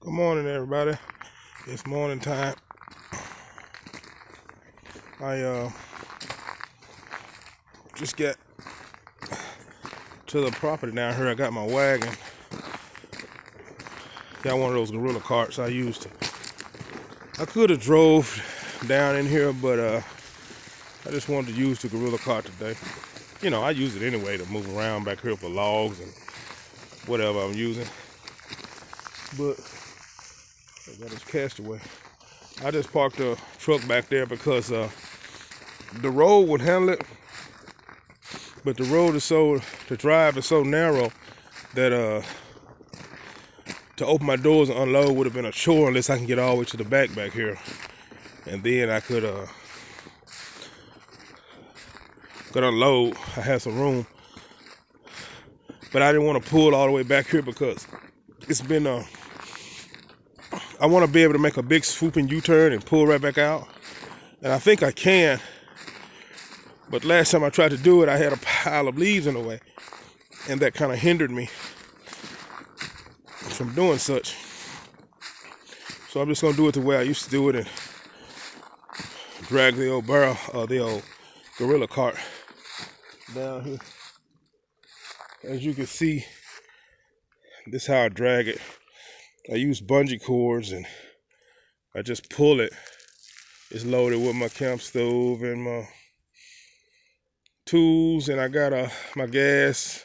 Good morning, everybody. It's morning time. I just got to the property down here. I got my wagon. Got one of those gorilla carts I used. I could have drove down in here, but I just wanted to use the gorilla cart today. You know, I use it anyway to move around back here for logs and whatever I'm using. But I got this castaway. I just parked the truck back there because the road would handle it, but the road is the drive is so narrow that to open my doors and unload would have been a chore unless I can get all the way to the back here, and then I could unload. I had some room, but I didn't want to pull all the way back here because it's been I want to be able to make a big swooping U-turn and pull right back out, and I think I can. But last time I tried to do it, I had a pile of leaves in the way, and that kind of hindered me from doing such. So I'm just gonna do it the way I used to do it and drag the old the old gorilla cart down here. As you can see, this is how I drag it. I use bungee cords and I just pull it. It's loaded with my camp stove and my tools, and I got my gas,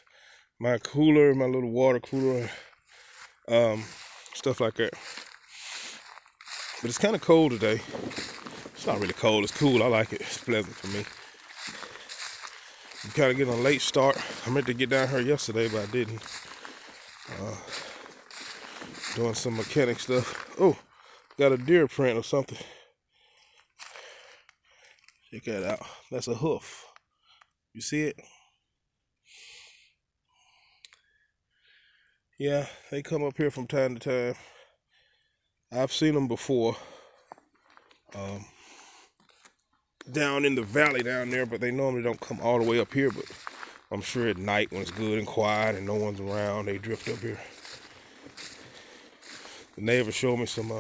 my cooler, my little water cooler, stuff like that. But it's kind of cold today. It's not really cold, it's cool. I like it. It's pleasant for me. I'm kind of getting a late start. I meant to get down here yesterday, but I didn't. Doing some mechanic stuff. Oh, got a deer print or something. Check that out. That's a hoof. You see it? Yeah, they come up here from time to time. I've seen them before. Down in the valley down there, but they normally don't come all the way up here. But I'm sure at night when it's good and quiet and no one's around, they drift up here. The neighbor showed me some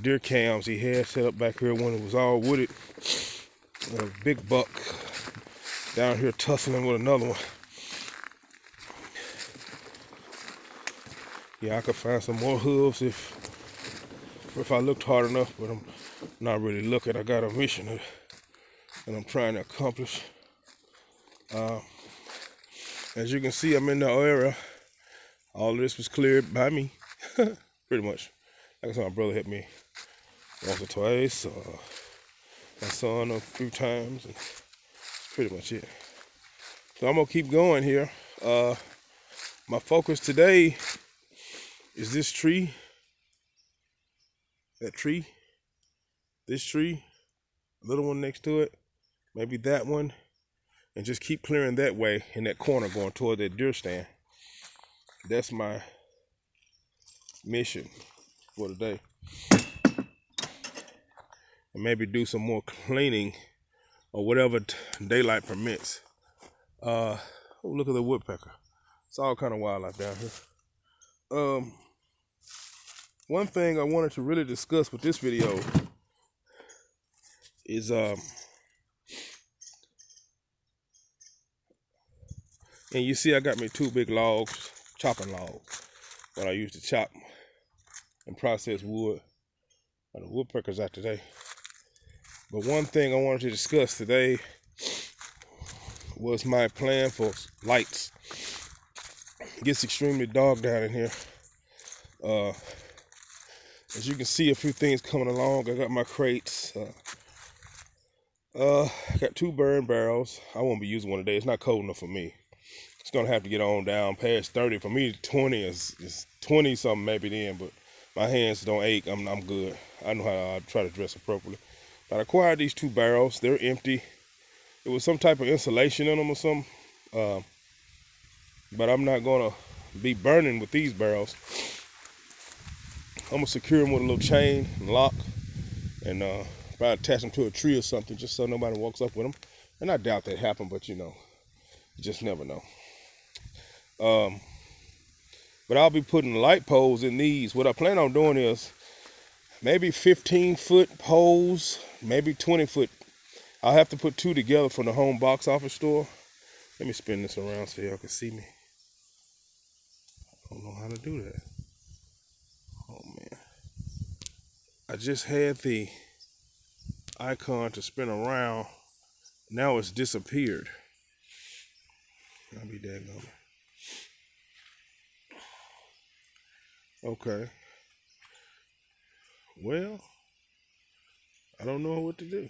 deer cams he had set up back here when it was all wooded. A big buck down here tussling with another one. Yeah, I could find some more hooves if I looked hard enough, but I'm not really looking. I got a mission that I'm trying to accomplish. As you can see, I'm in the area. All of this was cleared by me, pretty much. Like I said, my brother helped me once or twice. My son a few times. And that's pretty much it. So I'm gonna keep going here. My focus today is this tree, that tree, this tree, a little one next to it, maybe that one, and just keep clearing that way in that corner going toward that deer stand. That's my mission for today. And maybe do some more cleaning or whatever daylight permits. Oh, look at the woodpecker. It's all kind of wildlife down here. One thing I wanted to really discuss with this video is and you see I got me two big logs, chopping logs, that I use to chop and process wood. The woodpeckers out today. But one thing I wanted to discuss today was my plan for lights. It gets extremely dark down in here. As you can see, a few things coming along. I got my crates. I got 2 burn barrels. I won't be using one today. It's not cold enough for me. It's gonna have to get on down past 30. For me, 20 is 20 something maybe then, but my hands don't ache. I'm good. I know how to try to dress appropriately. But I acquired these 2 barrels. They're empty. It was some type of insulation in them or something. But I'm not gonna be burning with these barrels. I'm gonna secure them with a little chain and lock, and probably attach them to a tree or something, just so nobody walks up with them. And I doubt that happened, but you know, you just never know. But I'll be putting light poles in these. What I plan on doing is maybe 15-foot poles, maybe 20-foot. I'll have to put two together from the home box office store. Let me spin this around so y'all can see me. I don't know how to do that. Oh man. I just had the icon to spin around. Now it's disappeared. I'll be daggone. Okay. Well, I don't know what to do.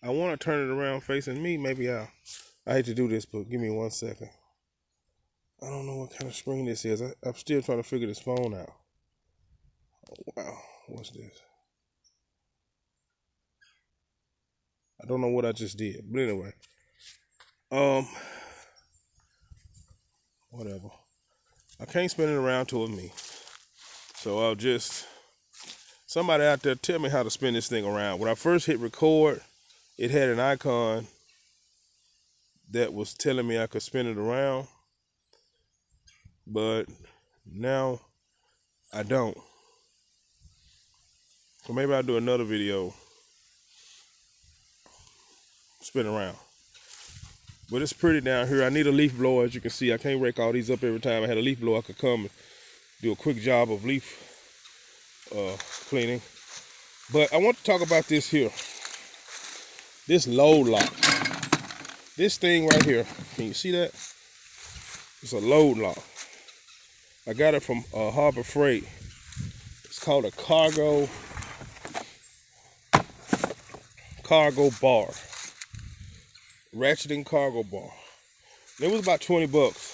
I want to turn it around facing me. Maybe I hate to do this, but give me 1 second. I don't know what kind of screen this is. I'm still trying to figure this phone out. Oh, wow. What's this? I don't know what I just did. But anyway. Whatever. I can't spin it around toward me. So I'll just, somebody out there tell me how to spin this thing around. When I first hit record, it had an icon that was telling me I could spin it around. But now I don't. So maybe I'll do another video spin around. But it's pretty down here. I need a leaf blower, as you can see. I can't rake all these up every time. I had a leaf blower, I could come and do a quick job of leaf cleaning. But I want to talk about this here. This load lock. This thing right here. Can you see that? It's a load lock. I got it from Harbor Freight. It's called a cargo bar. Ratcheting cargo bar. It was about 20 bucks.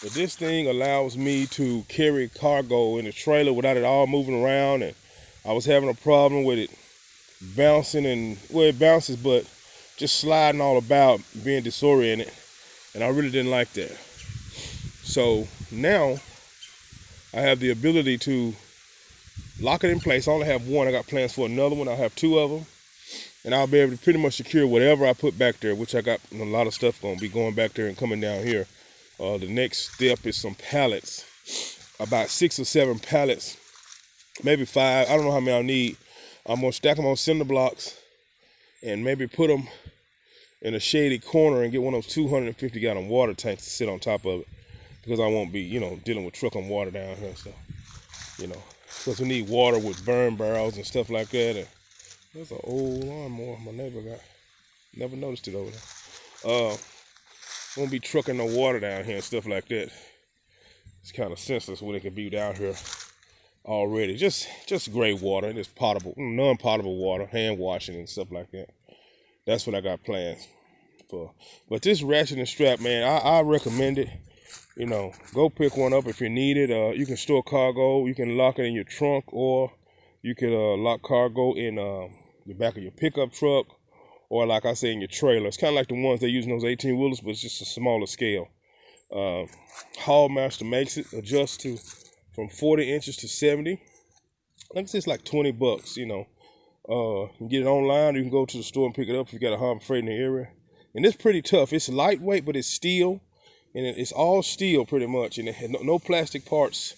But this thing allows me to carry cargo in the trailer without it all moving around. And I was having a problem with it bouncing, and well, it bounces, but just sliding all about, being disoriented. And I really didn't like that. So now I have the ability to lock it in place. I only have one. I got plans for another one. I'll have two of them. And I'll be able to pretty much secure whatever I put back there, which I got a lot of stuff going to be going back there and coming down here. The next step is some pallets, about 6 or 7 pallets, maybe 5. I don't know how many I'll need. I'm going to stack them on cinder blocks and maybe put them in a shady corner and get one of those 250-gallon water tanks to sit on top of it, because I won't be, dealing with trucking water down here and stuff, because we need water with burn barrels and stuff like that. And that's an old lawnmower my neighbor got. Never noticed it over there. Won't be trucking no water down here and stuff like that. It's kind of senseless when it can be down here already. Just gray water, and it's potable, non-potable water, hand washing and stuff like that. That's what I got plans for. But this ratchet and strap, man, I recommend it. Go pick one up if you need it. You can store cargo. You can lock it in your trunk, or you can lock cargo in the back of your pickup truck, or like I say, in your trailer. It's kind of like the ones they use in those 18-wheelers, but it's just a smaller scale. Haulmaster makes it, adjusts to from 40 inches to 70. I think it's like 20 bucks, You can get it online. You can go to the store and pick it up if you got a Harbor Freight in the area. And it's pretty tough. It's lightweight, but it's steel. And it's all steel pretty much. And it had no plastic parts.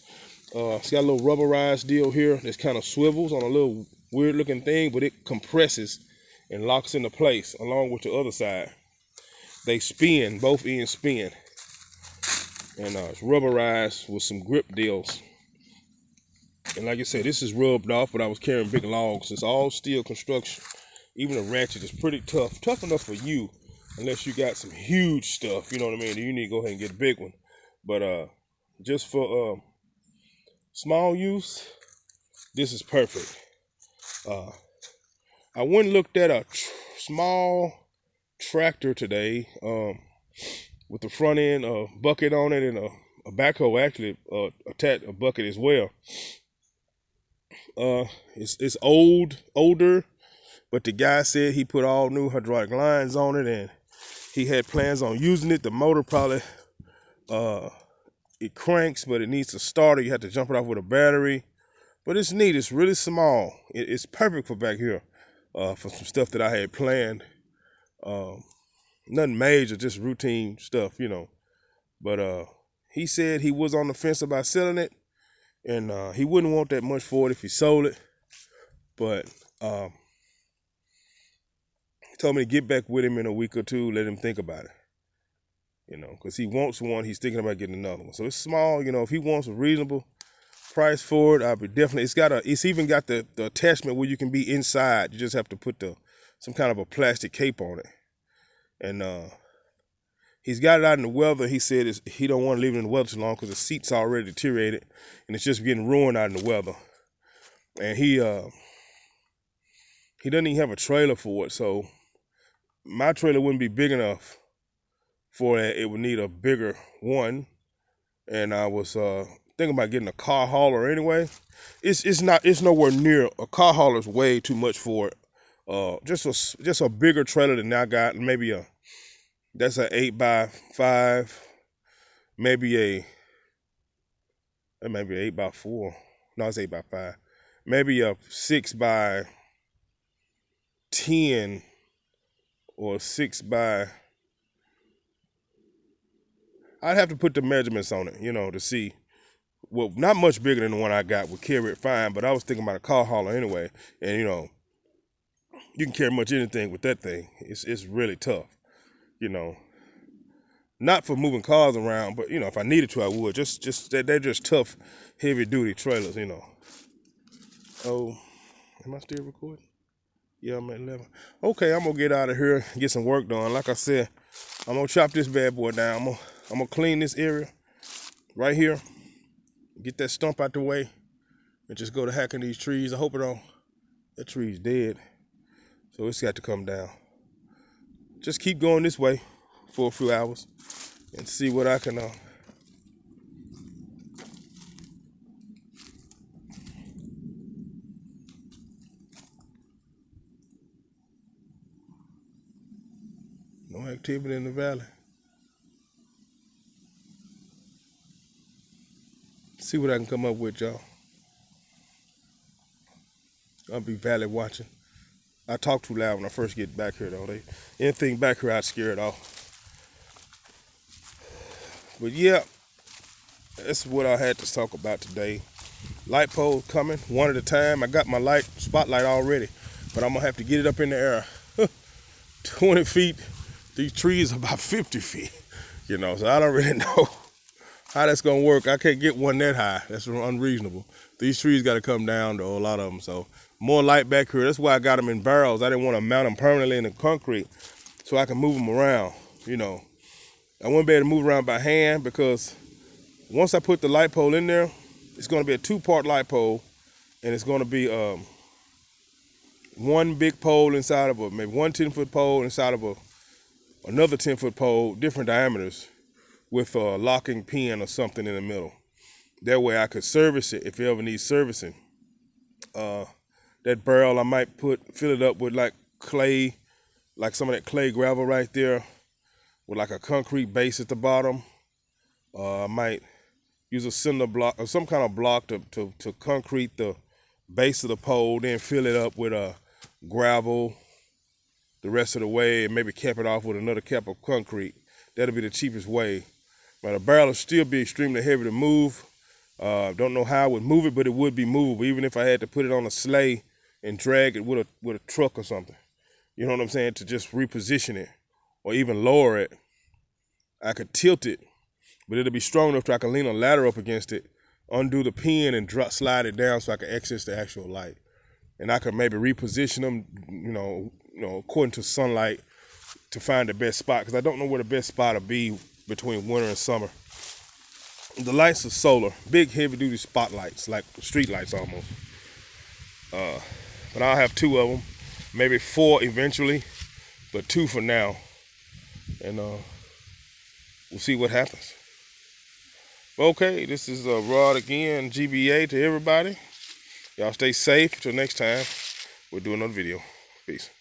It's got a little rubberized deal here that kind of swivels on a little weird looking thing, but it compresses and locks into place along with the other side. They spin, both ends spin. And it's rubberized with some grip deals. And like I said, this is rubbed off, but I was carrying big logs. It's all steel construction. Even the ratchet is pretty tough. Tough enough for you, unless you got some huge stuff, you know what I mean? You need to go ahead and get a big one. But just for small use, this is perfect. I went and looked at a small tractor today with the front end bucket on it, and a backhoe actually attached a bucket as well. It's older, but the guy said he put all new hydraulic lines on it, and he had plans on using it. The motor probably it cranks, but it needs a starter. You have to jump it off with a battery. But it's neat. It's really small. It's perfect for back here for some stuff that I had planned. Nothing major, just routine stuff, But he said he was on the fence about selling it, and he wouldn't want that much for it if he sold it. But he told me to get back with him in a week or two, let him think about it. You know, because he wants one, he's thinking about getting another one. So it's small, you know, if he wants a reasonable price for it, I'll be definitely, it's even got the attachment where you can be inside. You just have to put some kind of a plastic cape on it. And he's got it out in the weather. He said he don't want to leave it in the weather too long because the seat's already deteriorated and it's just getting ruined out in the weather. And he doesn't even have a trailer for it, so my trailer wouldn't be big enough for it. It would need a bigger one. And I was thinking about getting a car hauler anyway. It's nowhere near. A car hauler is way too much for it. Just a bigger trailer than I got. Maybe that's an 8x5. Maybe an 8x4. No, it's 8x5. Maybe a 6x10 or 6x. I'd have to put the measurements on it, you know, to see. Well, not much bigger than the one I got would carry it fine, but I was thinking about a car hauler anyway. And, you know, you can carry much anything with that thing. It's really tough, you know. Not for moving cars around, but, you know, if I needed to, I would. They're just tough, heavy-duty trailers, you know. Oh, am I still recording? Yeah, I'm at 11. Okay, I'm going to get out of here and get some work done. Like I said, I'm going to chop this bad boy down. I'm going to clean this area right here, get that stump out the way, and just go to hacking these trees. I hope that tree's dead, so it's got to come down. Just keep going this way for a few hours and see what I can no activity in the valley. See what I can come up with, y'all. I'll be valley watching. I talk too loud when I first get back here, though. Anything back here, I'd scare it off. But yeah, that's what I had to talk about today. Light poles coming one at a time. I got my spotlight already, but I'm gonna have to get it up in the air. 20 feet. These trees are about 50 feet. You know, so I don't really know how that's gonna work. I can't get one that high. That's unreasonable. These trees got to come down to a lot of them. So more light back here. That's why I got them in barrels. I didn't want to mount them permanently in the concrete so I can move them around. You know, I wouldn't be able to move around by hand because once I put the light pole in there, it's going to be a 2-part light pole, and it's going to be one big pole inside of maybe one 10-foot pole inside of another 10-foot pole, different diameters, with a locking pin or something in the middle. That way I could service it if it ever needs servicing. That barrel I might fill it up with like clay, like some of that clay gravel right there, with like a concrete base at the bottom. I might use a cinder block or some kind of block to concrete the base of the pole, then fill it up with gravel the rest of the way, and maybe cap it off with another cap of concrete. That'll be the cheapest way. But a barrel will still be extremely heavy to move. Don't know how I would move it, but it would be movable, even if I had to put it on a sleigh and drag it with a truck or something. You know what I'm saying? To just reposition it or even lower it. I could tilt it, but it'll be strong enough that I can lean a ladder up against it, undo the pin, and slide it down so I can access the actual light. And I could maybe reposition them, you know, according to sunlight to find the best spot, because I don't know where the best spot will be between winter and summer. The lights are solar, big heavy-duty spotlights, like street lights almost. But I'll have 2 of them, maybe 4 eventually, but 2 for now. And we'll see what happens. Okay, this is Rod again, GBA to everybody. Y'all stay safe. Till next time, we'll do another video. Peace.